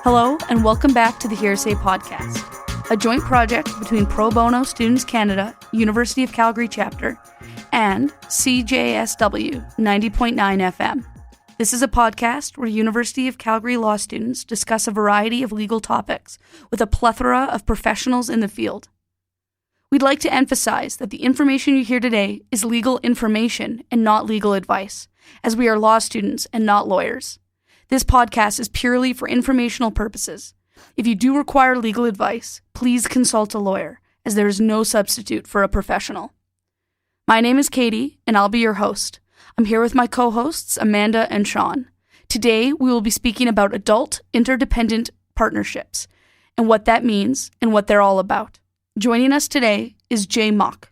Hello, and welcome back to the Hearsay podcast, a joint project between Pro Bono Students Canada, University of Calgary Chapter, and CJSW 90.9 FM. This is a podcast where University of Calgary law students discuss a variety of legal topics with a plethora of professionals in the field. We'd like to emphasize that the information you hear today is legal information and not legal advice, as we are law students and not lawyers. This podcast is purely for informational purposes. If you do require legal advice, please consult a lawyer, as there is no substitute for a professional. My name is Katie, and I'll be your host. I'm here with my co-hosts, Amanda and Sean. Today, we will be speaking about adult interdependent partnerships, and what that means and what they're all about. Joining us today is Jay Moch.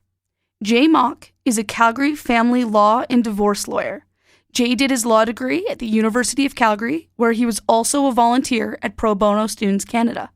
Jay Moch is a Calgary family law and divorce lawyer. Jay did his law degree at the University of Calgary, where he was also a volunteer at Pro Bono Students Canada.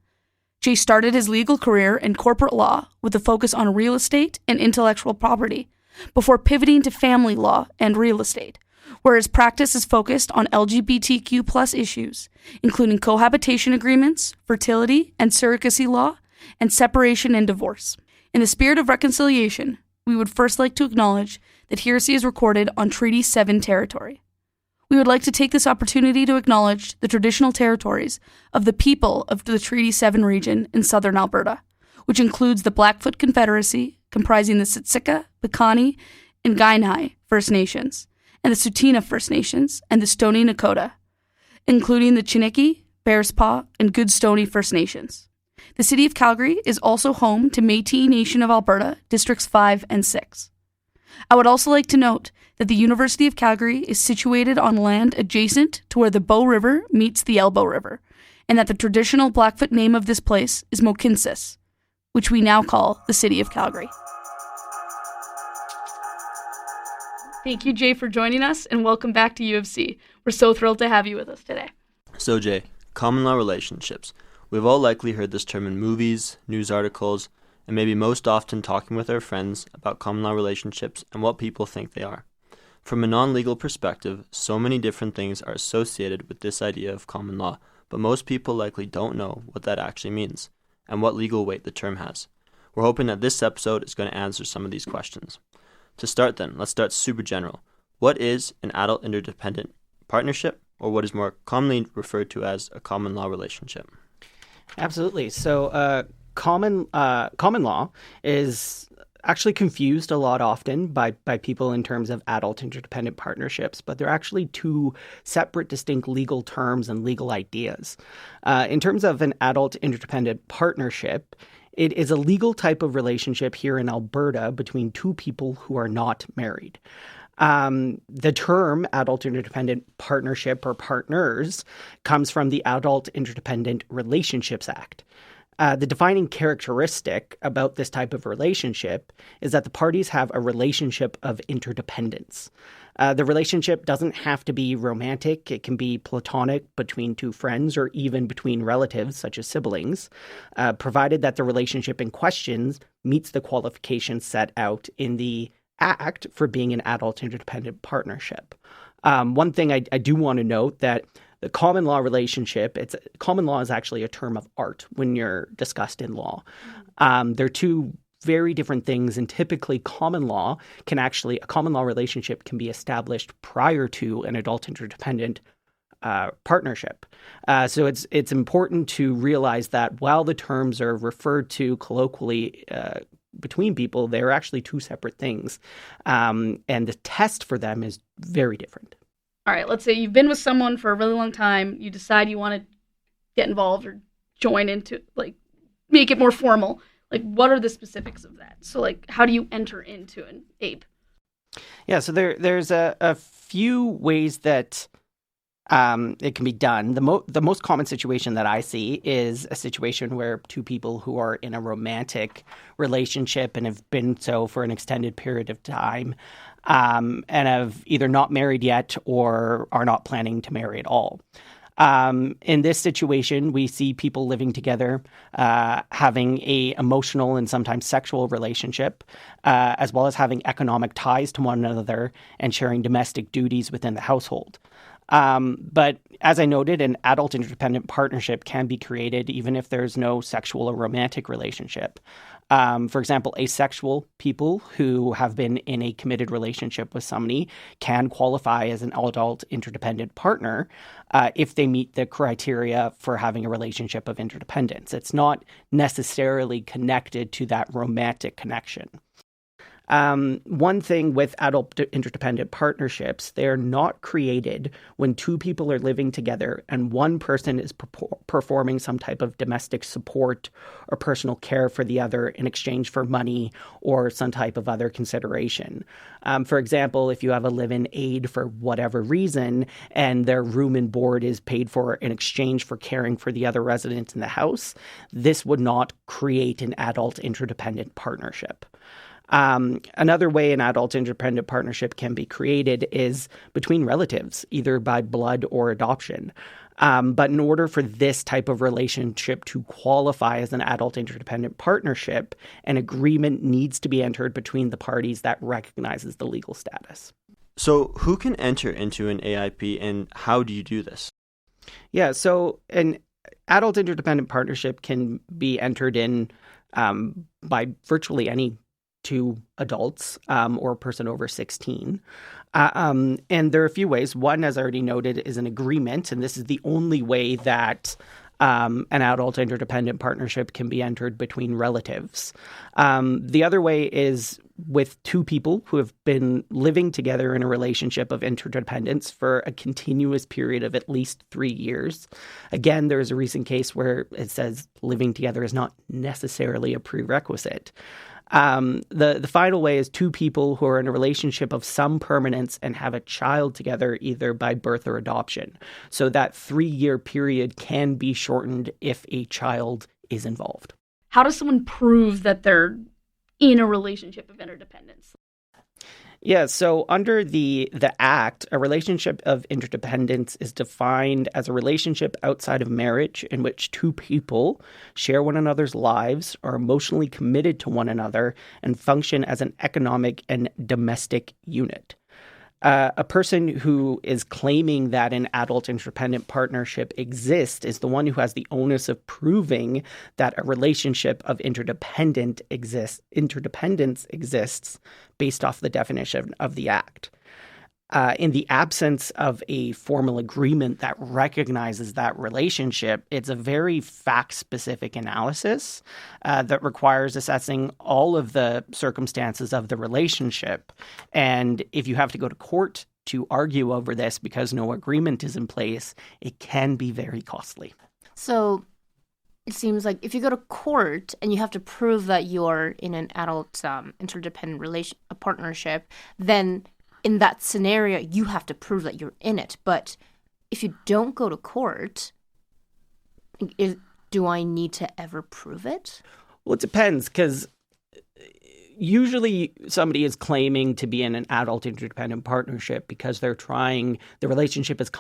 Jay started his legal career in corporate law with a focus on real estate and intellectual property, before pivoting to family law and real estate, where his practice is focused on LGBTQ+ issues, including cohabitation agreements, fertility and surrogacy law, and separation and divorce. In the spirit of reconciliation, we would first like to acknowledge that Hearsay is recorded on Treaty 7 territory. We would like to take this opportunity to acknowledge the traditional territories of the people of the Treaty 7 region in southern Alberta, which includes the Blackfoot Confederacy, comprising the Siksika, Piikani, and Kainai First Nations, and the Tsuut'ina First Nations, and the Stoney Nakoda, including the Chiniki, Bearspaw, and Goodstoney First Nations. The City of Calgary is also home to Métis Nation of Alberta, Districts 5 and 6. I would also like to note that the University of Calgary is situated on land adjacent to where the Bow River meets the Elbow River, and that the traditional Blackfoot name of this place is Mohkinstsis, which we now call the City of Calgary. Thank you, Jay, for joining us, and welcome back to U of C. We're so thrilled to have you with us today. So, Jay, common law relationships. We've all likely heard this term in movies, news articles, and maybe most often talking with our friends about common law relationships and what people think they are. From a non-legal perspective, so many different things are associated with this idea of common law, but most people likely don't know what that actually means and what legal weight the term has. We're hoping that this episode is going to answer some of these questions. To start then, let's start super general. What is an adult interdependent partnership, or what is more commonly referred to as a common law relationship? Absolutely. So common law is actually confused a lot often by people in terms of adult interdependent partnerships, but they're actually two separate, distinct legal terms and legal ideas. In terms of an adult interdependent partnership, it is a legal type of relationship here in Alberta between two people who are not married. The term adult interdependent partnership or partners comes from the Adult Interdependent Relationships Act. The defining characteristic about this type of relationship is that the parties have a relationship of interdependence. The relationship doesn't have to be romantic. It can be platonic between two friends or even between relatives, such as siblings, provided that the relationship in question meets the qualifications set out in the Act for being an adult interdependent partnership. One thing I do want to note that the common law relationship, common law is actually a term of art when you're discussed in law. They're two very different things, and typically a common law relationship can be established prior to an adult interdependent partnership. So it's important to realize that while the terms are referred to colloquially between people, they're actually two separate things. And the test for them is very different. All right, let's say you've been with someone for a really long time. You decide you want to get involved or join into, make it more formal. What are the specifics of that? So, how do you enter into an AIP? Yeah, so there's a few ways that it can be done. The most common situation that I see is a situation where two people who are in a romantic relationship and have been so for an extended period of time and have either not married yet or are not planning to marry at all. In this situation, we see people living together, having a emotional and sometimes sexual relationship, as well as having economic ties to one another and sharing domestic duties within the household. But as I noted, an adult interdependent partnership can be created even if there's no sexual or romantic relationship. For example, asexual people who have been in a committed relationship with somebody can qualify as an adult interdependent partner if they meet the criteria for having a relationship of interdependence. It's not necessarily connected to that romantic connection. One thing with adult interdependent partnerships, they're not created when two people are living together and one person is performing some type of domestic support or personal care for the other in exchange for money or some type of other consideration. For example, if you have a live-in aide for whatever reason and their room and board is paid for in exchange for caring for the other residents in the house, this would not create an adult interdependent partnership. Another way an adult interdependent partnership can be created is between relatives, either by blood or adoption. But in order for this type of relationship to qualify as an adult interdependent partnership, an agreement needs to be entered between the parties that recognizes the legal status. So who can enter into an AIP and how do you do this? Yeah, so an adult interdependent partnership can be entered in by virtually any two adults or a person over 16. And there are a few ways. One, as I already noted, is an agreement. And this is the only way that an adult interdependent partnership can be entered between relatives. The other way is with two people who have been living together in a relationship of interdependence for a continuous period of at least 3 years. Again, there is a recent case where it says living together is not necessarily a prerequisite. The final way is two people who are in a relationship of some permanence and have a child together either by birth or adoption. So that 3-year period can be shortened if a child is involved. How does someone prove that they're in a relationship of interdependence? Yeah, so under the Act, a relationship of interdependence is defined as a relationship outside of marriage in which two people share one another's lives, are emotionally committed to one another, and function as an economic and domestic unit. A person who is claiming that an adult interdependent partnership exists is the one who has the onus of proving that a relationship of interdependence exists based off the definition of the Act. In the absence of a formal agreement that recognizes that relationship, it's a very fact-specific analysis that requires assessing all of the circumstances of the relationship. And if you have to go to court to argue over this because no agreement is in place, it can be very costly. So it seems like if you go to court and you have to prove that you're in an adult interdependent partnership, then in that scenario, you have to prove that you're in it. But if you don't go to court, do I need to ever prove it? Well, it depends, because usually somebody is claiming to be in an adult interdependent partnership because the relationship has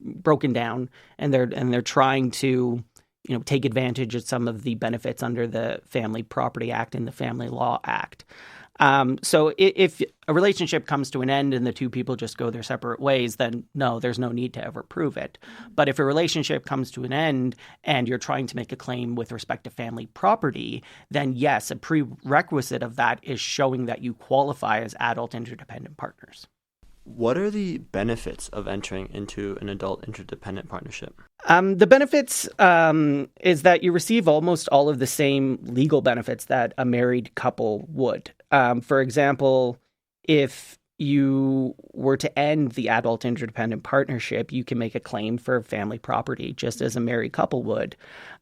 broken down, and they're trying to take advantage of some of the benefits under the Family Property Act and the Family Law Act. So if a relationship comes to an end and the two people just go their separate ways, then no, there's no need to ever prove it. But if a relationship comes to an end and you're trying to make a claim with respect to family property, then yes, a prerequisite of that is showing that you qualify as adult interdependent partners. What are the benefits of entering into an adult interdependent partnership? The benefits is that you receive almost all of the same legal benefits that a married couple would. For example, if you were to end the adult interdependent partnership, you can make a claim for family property just as a married couple would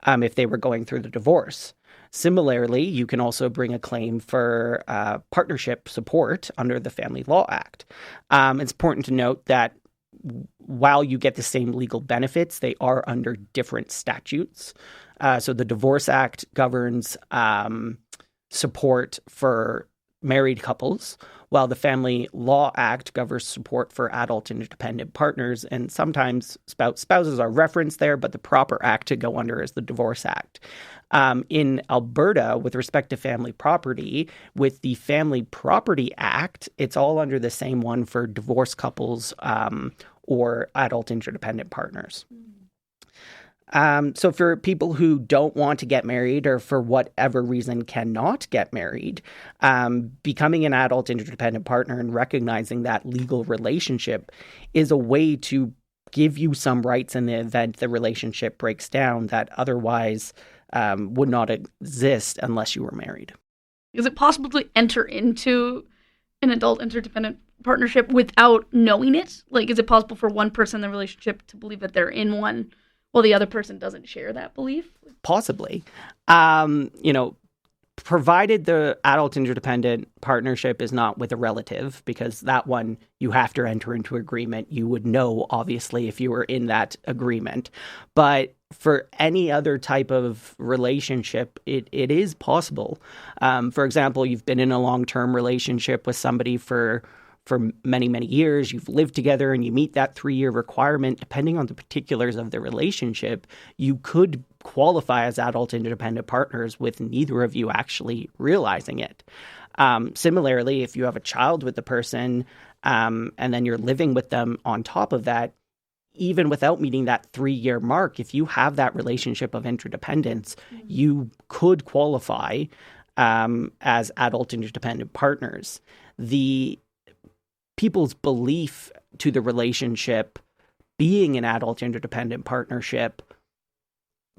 if they were going through the divorce. Similarly, you can also bring a claim for partnership support under the Family Law Act. It's important to note that while you get the same legal benefits, they are under different statutes. So the Divorce Act governs support for married couples, while the Family Law Act governs support for adult interdependent partners, and sometimes spouses are referenced there, but the proper act to go under is the Divorce Act. In Alberta, with respect to family property, with the Family Property Act, it's all under the same one for divorced couples or adult interdependent partners. So for people who don't want to get married or for whatever reason cannot get married, becoming an adult interdependent partner and recognizing that legal relationship is a way to give you some rights in the event the relationship breaks down that otherwise would not exist unless you were married. Is it possible to enter into an adult interdependent partnership without knowing it? Like, is it possible for one person in the relationship to believe that they're in one while the other person doesn't share that belief? Possibly. Provided the adult interdependent partnership is not with a relative, because that one you have to enter into agreement. You would know, obviously, if you were in that agreement. But for any other type of relationship, it is possible. For example, you've been in a long-term relationship with somebody for many, many years, you've lived together and you meet that 3-year requirement. Depending on the particulars of the relationship, you could qualify as adult interdependent partners with neither of you actually realizing it. Similarly, if you have a child with the person and then you're living with them on top of that, even without meeting that 3-year mark, if you have that relationship of interdependence, you could qualify as adult interdependent partners. The people's belief to the relationship being an adult interdependent partnership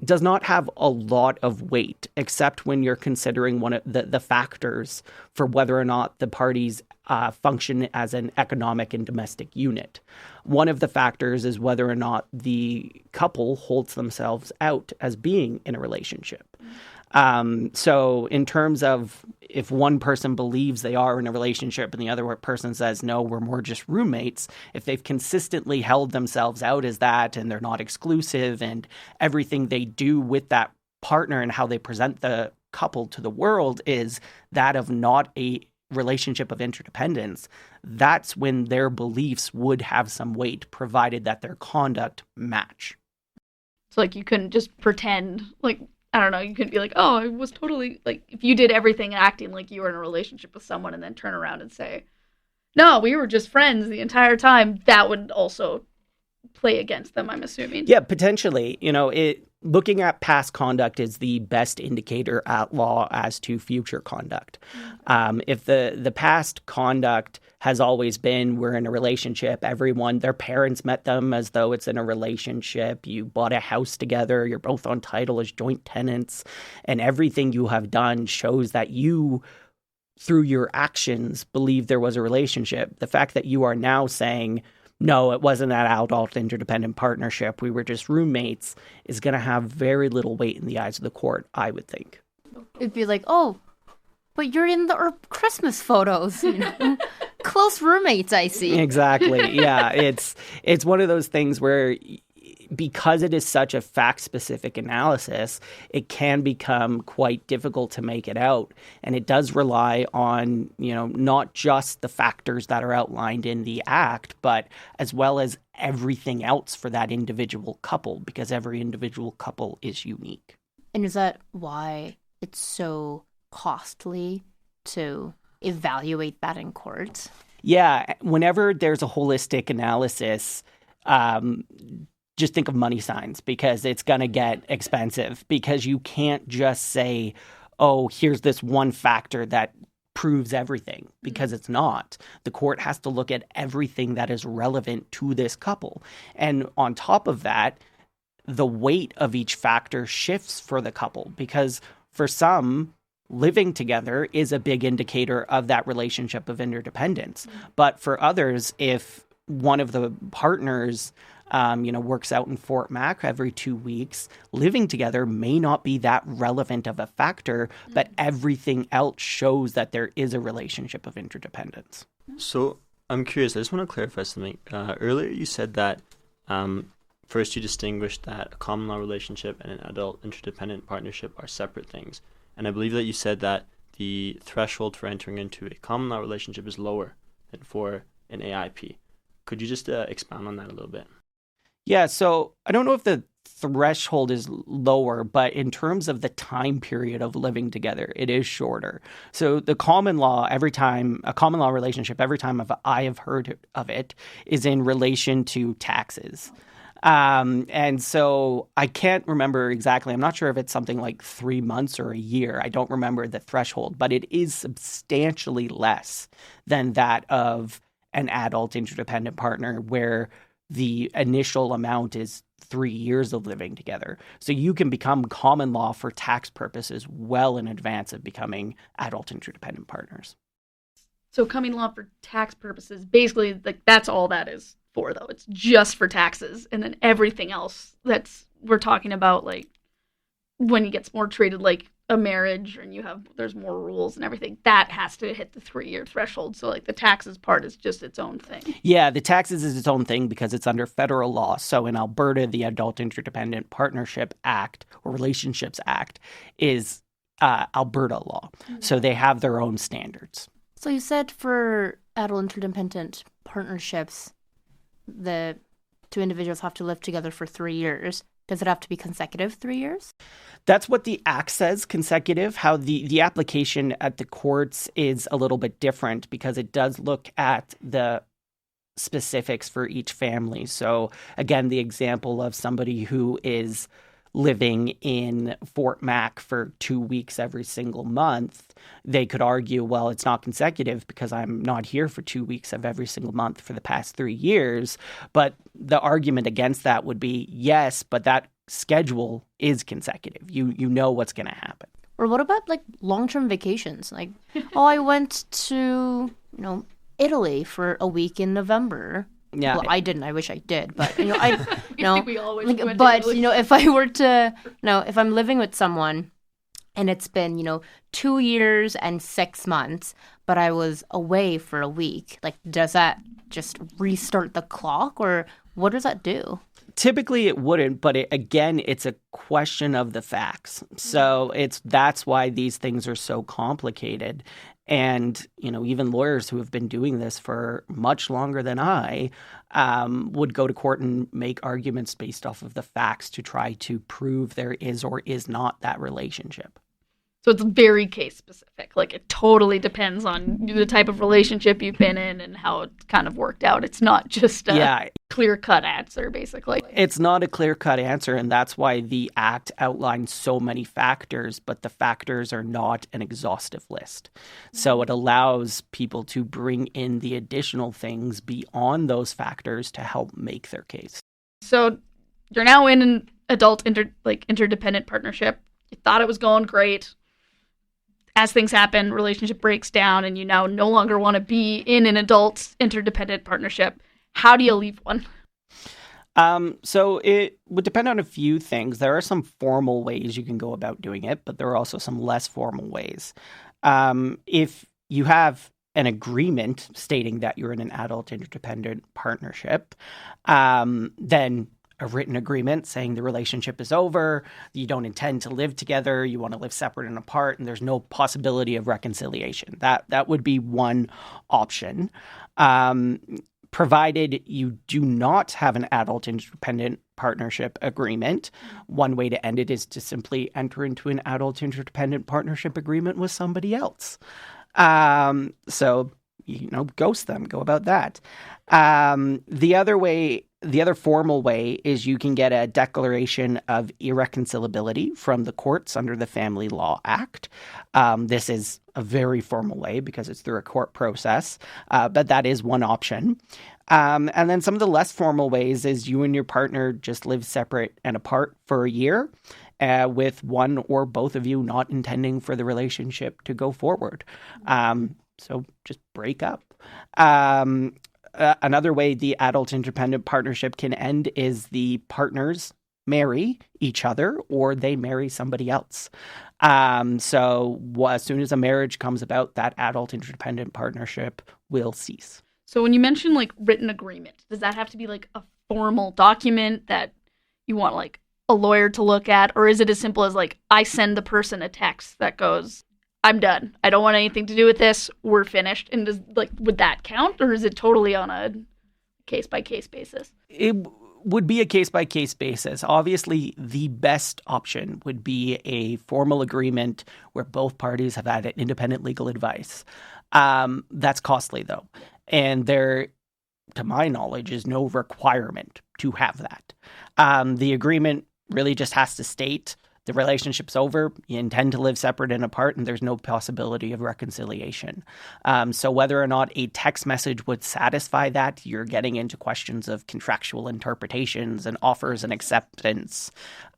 does not have a lot of weight, except when you're considering one of the factors for whether or not the parties function as an economic and domestic unit. One of the factors is whether or not the couple holds themselves out as being in a relationship. So in terms of if one person believes they are in a relationship and the other person says, no, we're more just roommates, if they've consistently held themselves out as that and they're not exclusive and everything they do with that partner and how they present the couple to the world is that of not a relationship of interdependence, that's when their beliefs would have some weight, provided that their conduct match. So, like, you couldn't just pretend, like, I don't know, you couldn't be like, oh, I was totally, like, if you did everything acting like you were in a relationship with someone and then turn around and say, no, we were just friends the entire time, that would also play against them, I'm assuming. Yeah, potentially. Looking at past conduct is the best indicator at law as to future conduct. If the past conduct has always been, we're in a relationship, their parents met them as though it's in a relationship, you bought a house together, you're both on title as joint tenants, and everything you have done shows that you, through your actions, believe there was a relationship. The fact that you are now saying, no, it wasn't that adult interdependent partnership, we were just roommates, is going to have very little weight in the eyes of the court, I would think. It'd be like, oh, but you're in our Christmas photos, Close roommates, I see. Exactly. Yeah, it's one of those things where, because it is such a fact-specific analysis, it can become quite difficult to make it out. And it does rely on, not just the factors that are outlined in the act, but as well as everything else for that individual couple, because every individual couple is unique. And is that why it's so costly to evaluate that in court? Yeah, whenever there's a holistic analysis, just think of money signs, because it's going to get expensive, because you can't just say, oh, here's this one factor that proves everything, because it's not. The court has to look at everything that is relevant to this couple. And on top of that, the weight of each factor shifts for the couple, because for some, living together is a big indicator of that relationship of interdependence. But for others, if one of the partners works out in Fort Mac every 2 weeks, living together may not be that relevant of a factor, but everything else shows that there is a relationship of interdependence. So I'm curious, I just want to clarify something. Earlier you said that first you distinguished that a common law relationship and an adult interdependent partnership are separate things. And I believe that you said that the threshold for entering into a common law relationship is lower than for an AIP. Could you just expound on that a little bit? Yeah, so I don't know if the threshold is lower, but in terms of the time period of living together, it is shorter. So the common law, a common law relationship, every time I have heard of it, is in relation to taxes. And so I can't remember exactly. I'm not sure if it's something like 3 months or a year. I don't remember the threshold, but it is substantially less than that of an adult interdependent partner, where the initial amount is 3 years of living together. So you can become common law for tax purposes well in advance of becoming adult interdependent partners. So common law for tax purposes, basically, like, that's all that is for, though. It's just for taxes, and then everything else we're talking about, like, when it gets more treated like a marriage and there's more rules and everything, that has to hit the 3-year threshold. So, like, the taxes part is just its own thing. Yeah, the taxes is its own thing because it's under federal law. So in Alberta, the Adult Interdependent Partnership Act or Relationships Act is Alberta law. Mm-hmm. So they have their own standards. So you said for adult interdependent partnerships, the two individuals have to live together for 3 years. Does it have to be consecutive 3 years? That's what the Act says, consecutive. How the application at the courts is a little bit different because it does look at the specifics for each family. So again, the example of somebody who is living in Fort Mac for 2 weeks every single month, they could argue, well, it's not consecutive because I'm not here for 2 weeks of every single month for the past 3 years. But the argument against that would be, yes, but that schedule is consecutive. You know what's going to happen. Or what about like long-term vacations? Like, I went to, Italy for a week in November. Yeah. Well, I didn't. I wish I did, but I think we all wish we went to but Italy. If I were to, if I'm living with someone and it's been 2 years and 6 months, but I was away for a week, like, does that just restart the clock, or what does that do? Typically it wouldn't, but it's a question of the facts. So that's why these things are so complicated. And, even lawyers who have been doing this for much longer than I would go to court and make arguments based off of the facts to try to prove there is or is not that relationship. So it's very case specific. Like, it totally depends on the type of relationship you've been in and how it kind of worked out. It's not just a clear-cut answer, basically. It's not a clear-cut answer, and that's why the Act outlines so many factors, but the factors are not an exhaustive list. So it allows people to bring in the additional things beyond those factors to help make their case. So you're now in an adult interdependent partnership. You thought it was going great. As things happen, relationship breaks down, and you now no longer want to be in an adult interdependent partnership. How do you leave one? So it would depend on a few things. There are some formal ways you can go about doing it, but there are also some less formal ways. If you have an agreement stating that you're in an adult interdependent partnership, then a written agreement saying the relationship is over, you don't intend to live together, you want to live separate and apart, and there's no possibility of reconciliation. That would be one option. Provided you do not have an adult interdependent partnership agreement, one way to end it is to simply enter into an adult interdependent partnership agreement with somebody else. So, ghost them, go about that. The other formal way is you can get a declaration of irreconcilability from the courts under the Family Law Act. This is a very formal way because it's through a court process, but that is one option. And then some of the less formal ways is you and your partner just live separate and apart for a year, with one or both of you not intending for the relationship to go forward. So just break up. Another way the adult interdependent partnership can end is the partners marry each other or they marry somebody else. So as soon as a marriage comes about, that adult interdependent partnership will cease. So when you mention like written agreement, does that have to be like a formal document that you want like a lawyer to look at? Or is it as simple as like I send the person a text that goes, I'm done. I don't want anything to do with this. We're finished. And would that count? Or is it totally on a case-by-case basis? would be a case-by-case basis. Obviously, the best option would be a formal agreement where both parties have had independent legal advice. That's costly, though. And there, to my knowledge, is no requirement to have that. The agreement really just has to state the relationship's over, you intend to live separate and apart, and there's no possibility of reconciliation. So whether or not a text message would satisfy that, you're getting into questions of contractual interpretations and offers and acceptance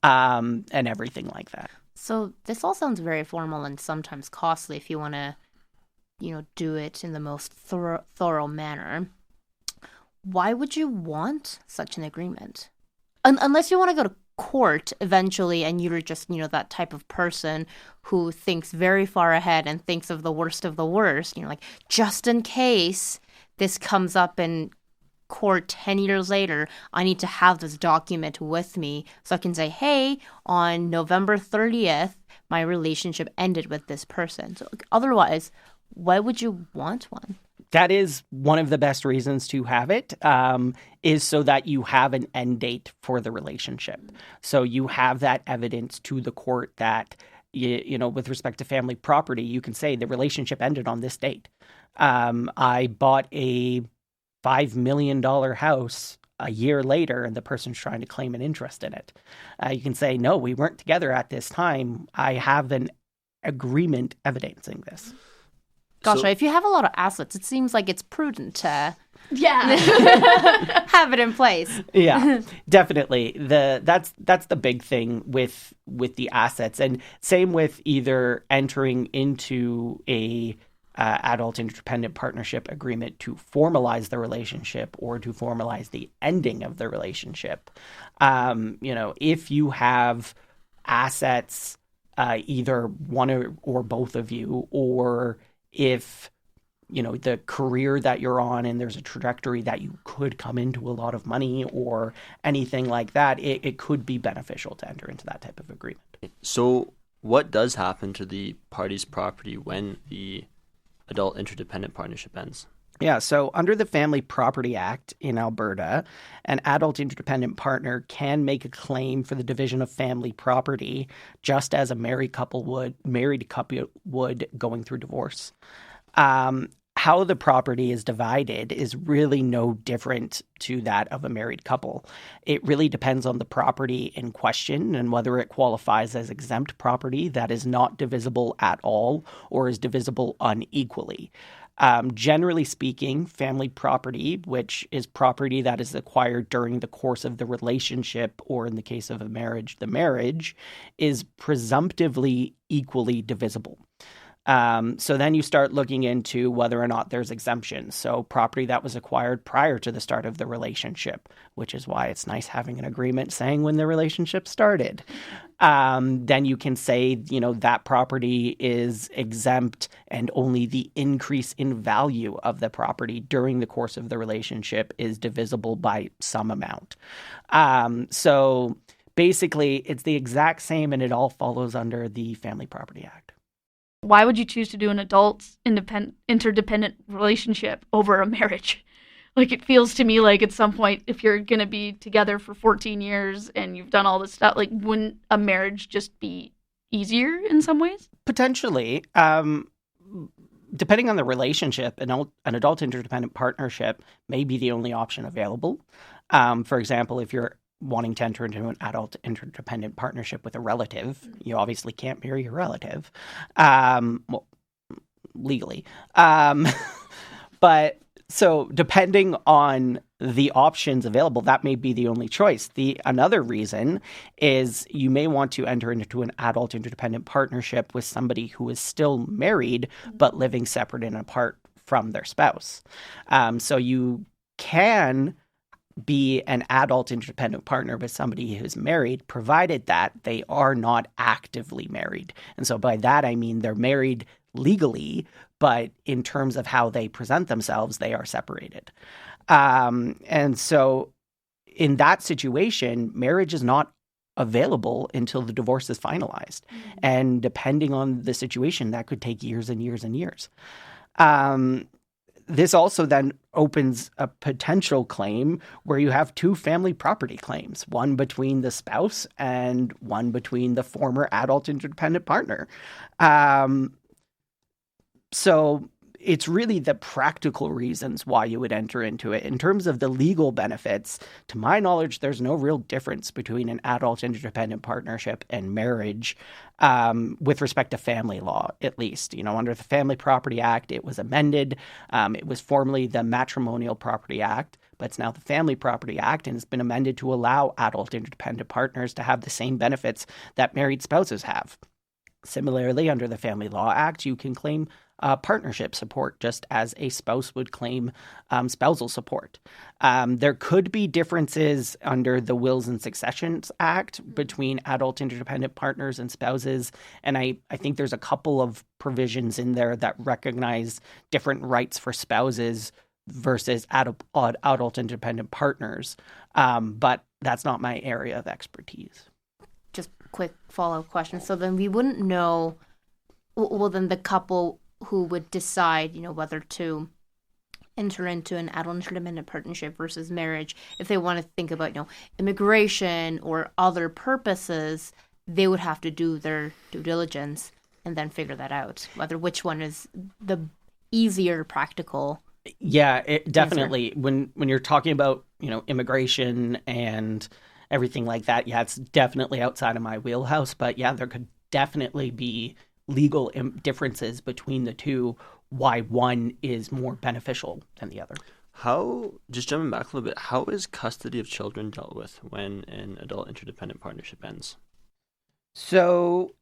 and everything like that. So this all sounds very formal and sometimes costly if you want to, do it in the most thorough manner. Why would you want such an agreement? Unless you want to go to court eventually and you're just, that type of person who thinks very far ahead and thinks of the worst, like, just in case this comes up in court 10 years later, I need to have this document with me so I can say, hey, on November 30th, my relationship ended with this person. So otherwise, why would you want one? That is one of the best reasons to have it, is so that you have an end date for the relationship. So you have that evidence to the court that, with respect to family property, you can say the relationship ended on this date. I bought a $5 million house a year later and the person's trying to claim an interest in it. You can say, no, we weren't together at this time. I have an agreement evidencing this. Gosh, if you have a lot of assets, it seems like it's prudent to have it in place. Yeah, definitely. That's the big thing with the assets, and same with either entering into a adult interdependent partnership agreement to formalize the relationship or to formalize the ending of the relationship. If you have assets, either one or both of you, or if the career that you're on and there's a trajectory that you could come into a lot of money or anything like that, it could be beneficial to enter into that type of agreement. So what does happen to the party's property when the adult interdependent partnership ends? Yeah, so under the Family Property Act in Alberta, an adult interdependent partner can make a claim for the division of family property just as a married couple would going through divorce. How the property is divided is really no different to that of a married couple. It really depends on the property in question and whether it qualifies as exempt property that is not divisible at all or is divisible unequally. Generally speaking, family property, which is property that is acquired during the course of the relationship, or in the case of a marriage, the marriage, is presumptively equally divisible. So then you start looking into whether or not there's exemptions. So property that was acquired prior to the start of the relationship, which is why it's nice having an agreement saying when the relationship started. Then you can say, that property is exempt and only the increase in value of the property during the course of the relationship is divisible by some amount. So basically, it's the exact same and it all follows under the Family Property Act. Why would you choose to do an adult interdependent relationship over a marriage? Like, it feels to me like at some point, if you're going to be together for 14 years and you've done all this stuff, like, wouldn't a marriage just be easier in some ways? Potentially. Depending on the relationship, an adult interdependent partnership may be the only option available. For example, if you're wanting to enter into an adult interdependent partnership with a relative, you obviously can't marry your relative, legally. But so depending on the options available, that may be the only choice. Another reason is you may want to enter into an adult interdependent partnership with somebody who is still married but living separate and apart from their spouse. So you can be an adult interdependent partner with somebody who's married, provided that they are not actively married. And so by that, I mean they're married legally, but in terms of how they present themselves, they are separated. And so in that situation, marriage is not available until the divorce is finalized. Mm-hmm. And depending on the situation, that could take years and years and years. this also then opens a potential claim where you have two family property claims, one between the spouse and one between the former adult interdependent partner. So it's really the practical reasons why you would enter into it. In terms of the legal benefits, to my knowledge, there's no real difference between an adult interdependent partnership and marriage with respect to family law, at least. Under the Family Property Act, it was amended. It was formerly the Matrimonial Property Act, but it's now the Family Property Act, and it's been amended to allow adult interdependent partners to have the same benefits that married spouses have. Similarly, under the Family Law Act, you can claim partnership support, just as a spouse would claim spousal support. There could be differences under the Wills and Successions Act between adult interdependent partners and spouses, and I think there's a couple of provisions in there that recognize different rights for spouses versus adult independent partners, but that's not my area of expertise. Just quick follow-up question. So then we wouldn't know, well, then the couple who would decide, whether to enter into an adult interdependent partnership versus marriage, if they want to think about, immigration or other purposes, they would have to do their due diligence and then figure that out, which one is the easier practical. Yeah, it definitely. When you're talking about, immigration and everything like that, yeah, it's definitely outside of my wheelhouse. But yeah, there could definitely be legal differences between the two, why one is more beneficial than the other. Just jumping back a little bit, how is custody of children dealt with when an adult interdependent partnership ends? So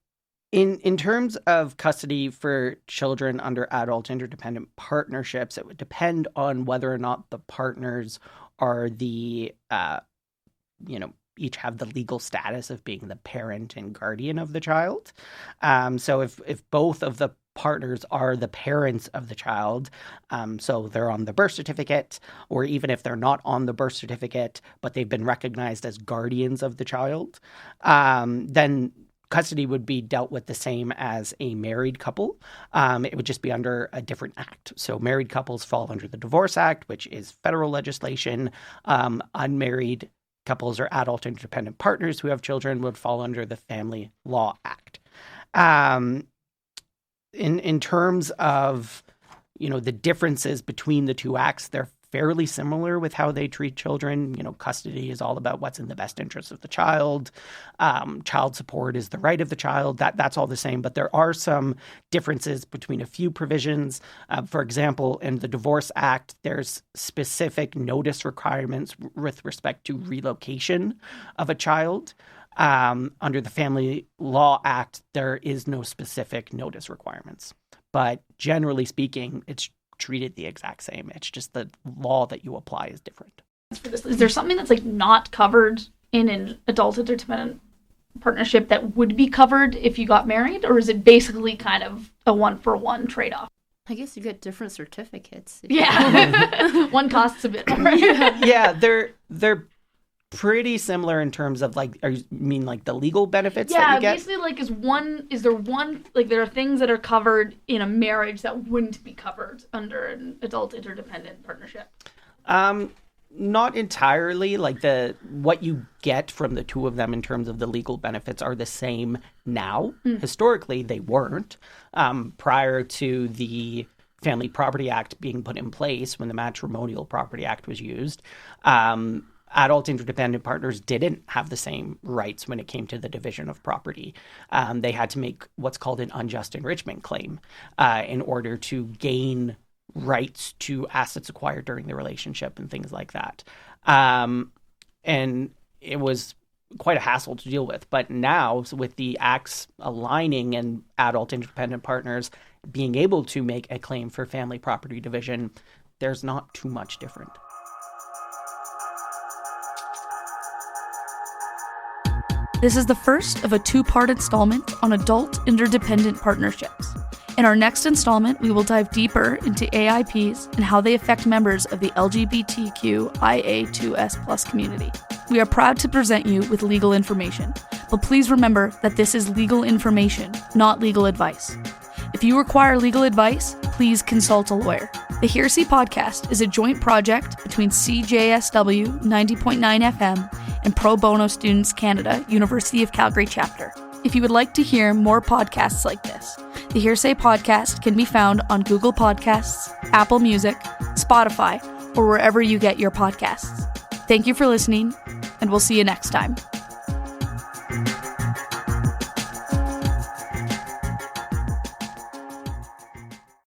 in terms of custody for children under adult interdependent partnerships, it would depend on whether or not the partners are each have the legal status of being the parent and guardian of the child. So if both of the partners are the parents of the child, so they're on the birth certificate, or even if they're not on the birth certificate, but they've been recognized as guardians of the child, then custody would be dealt with the same as a married couple. It would just be under a different act. So married couples fall under the Divorce Act, which is federal legislation. Unmarried couples or adult interdependent partners who have children would fall under the Family Law Act. In terms of, the differences between the two acts, they're fairly similar with how they treat children. Custody is all about what's in the best interest of the child. Child support is the right of the child. That's all the same, but there are some differences between a few provisions. For example, in the Divorce Act, there's specific notice requirements with respect to relocation of a child. Under the Family Law Act, there is no specific notice requirements. But generally speaking, it's treated the exact same. It's just the law that you apply is different. Is there something that's not covered in an adult interdependent partnership that would be covered if you got married, or is it basically kind of a one-for-one trade-off? I guess you get different certificates. Yeah. One costs a bit more. Yeah, they're pretty similar in terms of you mean the legal benefits that you get? Yeah, basically there are things that are covered in a marriage that wouldn't be covered under an adult interdependent partnership. Not entirely. What you get from the two of them in terms of the legal benefits are the same now. Historically, they weren't. Prior to the Family Property Act being put in place, when the Matrimonial Property Act was used, adult interdependent partners didn't have the same rights when it came to the division of property. They had to make what's called an unjust enrichment claim in order to gain rights to assets acquired during the relationship and things like that. And it was quite a hassle to deal with. But now, with the acts aligning and adult interdependent partners being able to make a claim for family property division, there's not too much different. This is the first of a two-part installment on adult interdependent partnerships. In our next installment, we will dive deeper into AIPs and how they affect members of the LGBTQIA2S+ community. We are proud to present you with legal information, but please remember that this is legal information, not legal advice. If you require legal advice, please consult a lawyer. The Hearsay podcast is a joint project between CJSW 90.9 FM and Pro Bono Students Canada, University of Calgary chapter. If you would like to hear more podcasts like this, the Hearsay podcast can be found on Google Podcasts, Apple Music, Spotify, or wherever you get your podcasts. Thank you for listening, and we'll see you next time.